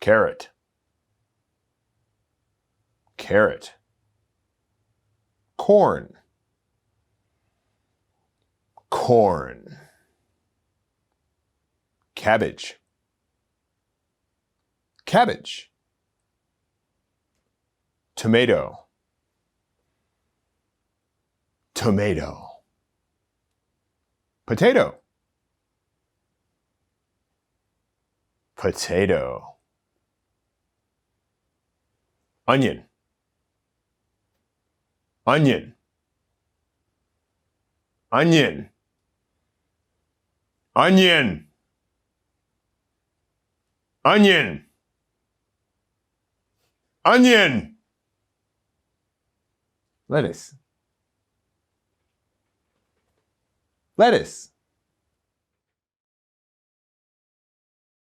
carrot, carrot, corn, corn, cabbage, cabbage, tomato, tomato, potato, potato, onion, onion, onion, onion, onion, onion, lettuce, lettuce,